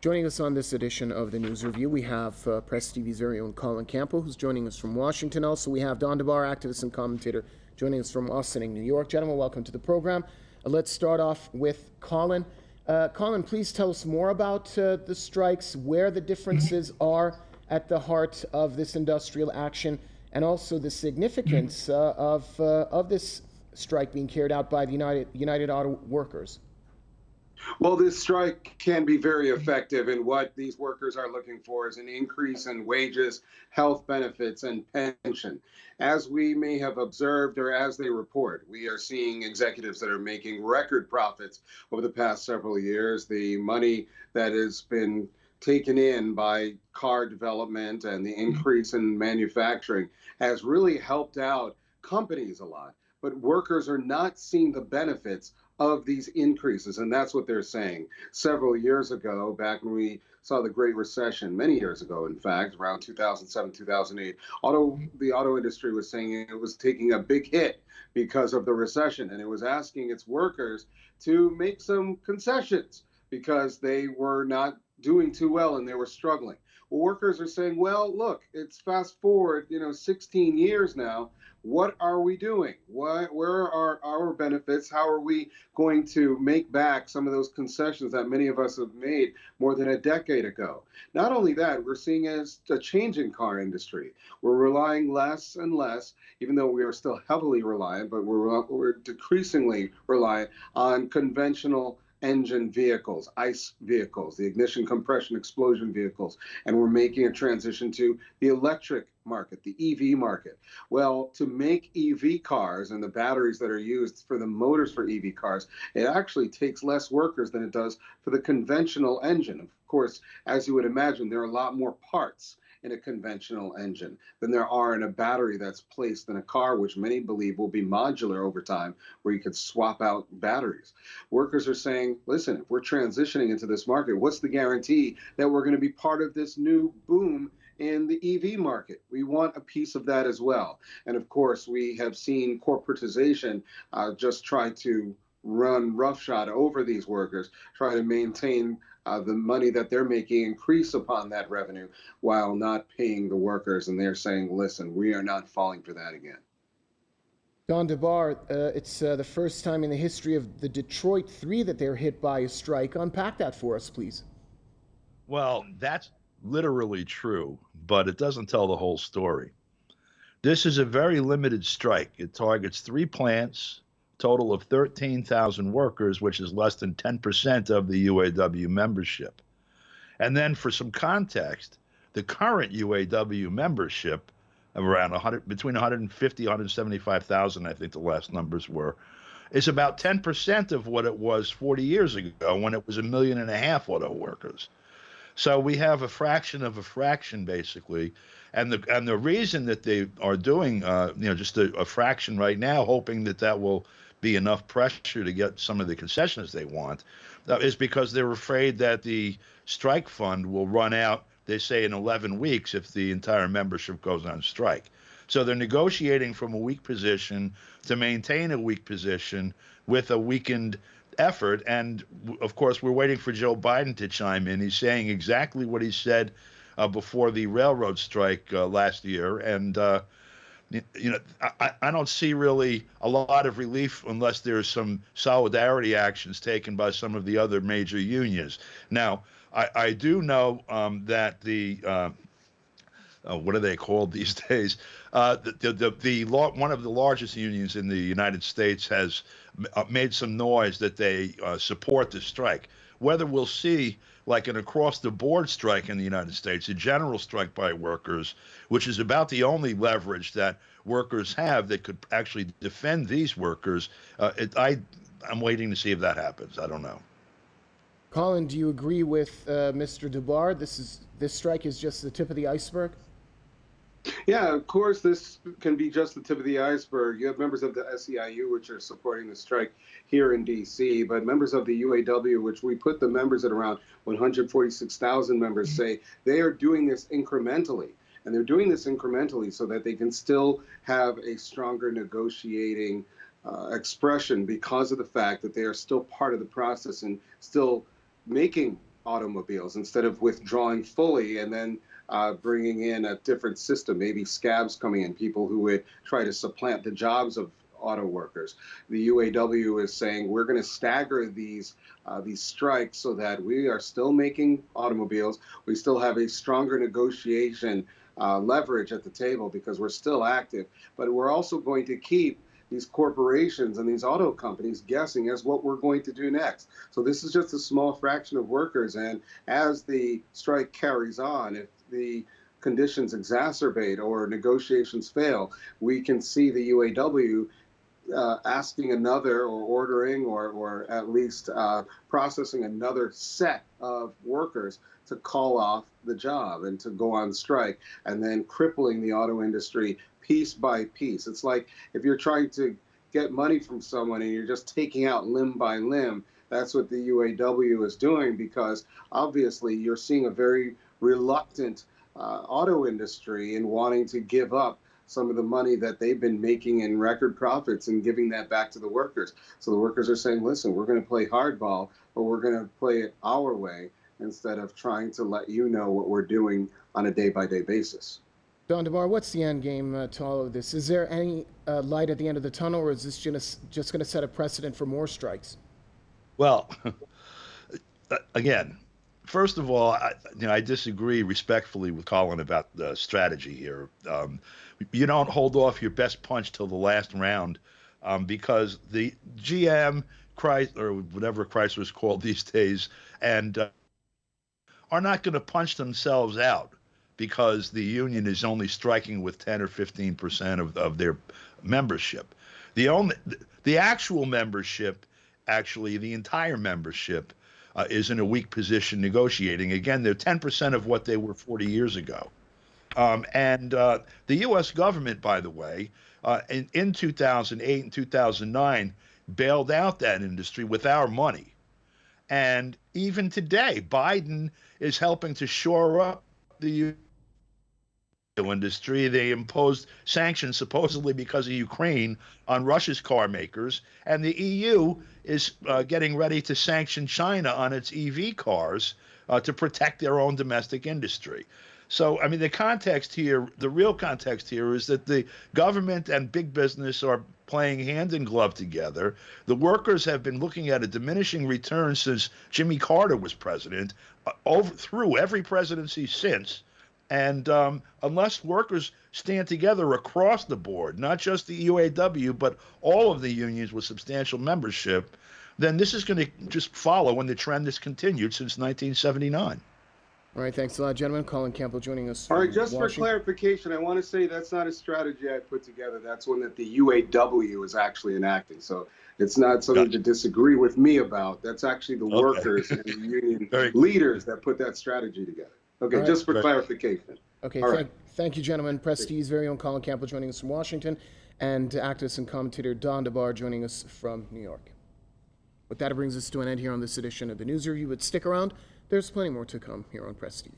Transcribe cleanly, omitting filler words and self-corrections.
Joining us on this edition of the News Review, we have PressTV's very own Colin Campbell, who's joining us from Washington. Also, we have DeBar, activist and commentator, joining us from Austin, New York. Gentlemen, welcome to the program. Let's start off with Colin. Colin, please tell us more about the strikes, where the differences are at the heart of this industrial action, and also the significance of this strike being carried out by the United Auto Workers. Well, this strike can be very effective, and what these workers are looking for is an increase in wages, health benefits, and pension. As we may have observed, or as they report, we are seeing executives that are making record profits over the past several years. The money that has been taken in by car development and the increase in manufacturing has really helped out companies a lot, but workers are not seeing the benefits of these increases, and that's what they're saying. Several years ago, back when we saw the Great Recession, many years ago, in fact, around 2007, 2008, the auto industry was saying it was taking a big hit because of the recession, and it was asking its workers to make some concessions because they were not doing too well and they were struggling. Well, workers are saying, well, look, it's fast forward, 16 years now. What are we doing? Where are our benefits? How are we going to make back some of those concessions that many of us have made more than a decade ago? Not only that, we're seeing as a change in car industry. We're relying less and less, even though we are still heavily reliant, but we're decreasingly reliant on conventional engine vehicles, ICE vehicles, the ignition, compression, explosion vehicles, and we're making a transition to the electric market, the EV market. Well, to make EV cars and the batteries that are used for the motors for EV cars, it actually takes less workers than it does for the conventional engine. Of course, as you would imagine, there are a lot more parts in a conventional engine than there are in a battery that's placed in a car, which many believe will be modular over time, where you could swap out batteries. Workers are saying, listen, if we're transitioning into this market, what's the guarantee that we're going to be part of this new boom in the EV market? We want a piece of that as well. And of course, we have seen corporatization just try to run roughshod over these workers, try to maintain the money that they're making, increase upon that revenue while not paying the workers. And they're saying, listen, we are not falling for that again. DeBar, it's the first time in the history of the Detroit Three that they're hit by a strike. Unpack that for us, please. Well, that's literally true, but it doesn't tell the whole story. This is a very limited strike. It targets 3 plants, total of 13,000 workers, which is less than 10% of the UAW membership. And then for some context, the current UAW membership of around between 150, 175,000, I think the last numbers were, is about 10% of what it was 40 years ago when it was 1.5 million auto workers. So we have a fraction of a fraction, basically, and the reason that they are doing, just a fraction right now, hoping that will be enough pressure to get some of the concessions they want, is because they're afraid that the strike fund will run out, they say, in 11 weeks if the entire membership goes on strike. So they're negotiating from a weak position to maintain a weak position with a weakened effort. And of course, we're waiting for Joe Biden to chime in. He's saying exactly what he said before the railroad strike last year. And I don't see really a lot of relief unless there's some solidarity actions taken by some of the other major unions. Now, I do know that the what are they called these days? One of the largest unions in the United States has made some noise that they support the strike. Whether we'll see like an across-the-board strike in the United States, a general strike by workers, which is about the only leverage that workers have that could actually defend these workers, I'm waiting to see if that happens. I don't know. Colin, do you agree with Mr. DeBar? This strike is just the tip of the iceberg? Yeah, of course, this can be just the tip of the iceberg. You have members of the SEIU, which are supporting the strike here in D.C., but members of the UAW, which we put the members at around 146,000 members, say they are doing this incrementally. And they're doing this incrementally so that they can still have a stronger negotiating expression because of the fact that they are still part of the process and still making automobiles instead of withdrawing fully and then bringing in a different system, maybe scabs coming in, people who would try to supplant the jobs of auto workers. The UAW is saying we're going to stagger these strikes so that we are still making automobiles. We still have a stronger negotiation leverage at the table because we're still active, but we're also going to keep these corporations and these auto companies guessing as what we're going to do next. So this is just a small fraction of workers, and as the strike carries on, if the conditions exacerbate or negotiations fail, we can see the UAW asking another or ordering or at least processing another set of workers to call off the job and to go on strike, and then crippling the auto industry piece by piece. It's like if you're trying to get money from someone and you're just taking out limb by limb. That's what the UAW is doing, because obviously you're seeing a very reluctant auto industry in wanting to give up some of the money that they've been making in record profits and giving that back to the workers. So the workers are saying, listen, we're going to play hardball, but we're going to play it our way instead of trying to let you know what we're doing on a day-by-day basis. Don DeBar, what's the end game to all of this? Is there any light at the end of the tunnel, or is this just going to set a precedent for more strikes? Well, again, first of all, I disagree respectfully with Colin about the strategy here. You don't hold off your best punch till the last round, because the GM, Chrysler, or whatever Chrysler's called these days, and are not going to punch themselves out because the union is only striking with 10 or 15% of their membership. The actual membership, actually the entire membership, is in a weak position negotiating. Again, they're 10% of what they were 40 years ago. And the U.S. government, by the way, in 2008 and 2009, bailed out that industry with our money. And even today, Biden is helping to shore up the industry. They imposed sanctions supposedly because of Ukraine on Russia's car makers, and the EU is getting ready to sanction China on its EV cars to protect their own domestic industry. So, I mean, the context here, the real context here is that the government and big business are playing hand in glove together. The workers have been looking at a diminishing return since Jimmy Carter was president, through every presidency since. And unless workers stand together across the board, not just the UAW, but all of the unions with substantial membership, then this is going to just follow, and the trend has continued since 1979. All right, thanks a lot, gentlemen. Colin Campbell joining us. All right, just Washington. for clarification, I want to say that's not a strategy I put together. That's one that the UAW is actually enacting. So it's not something to disagree with me about. That's actually the workers and the union leaders that put that strategy together. Okay, just for clarification. Okay, thank you, gentlemen. PressTV's very own Colin Campbell joining us from Washington, and activist and commentator Don DeBar joining us from New York. With that, it brings us to an end here on this edition of the News Review, but stick around. There's plenty more to come here on PressTV.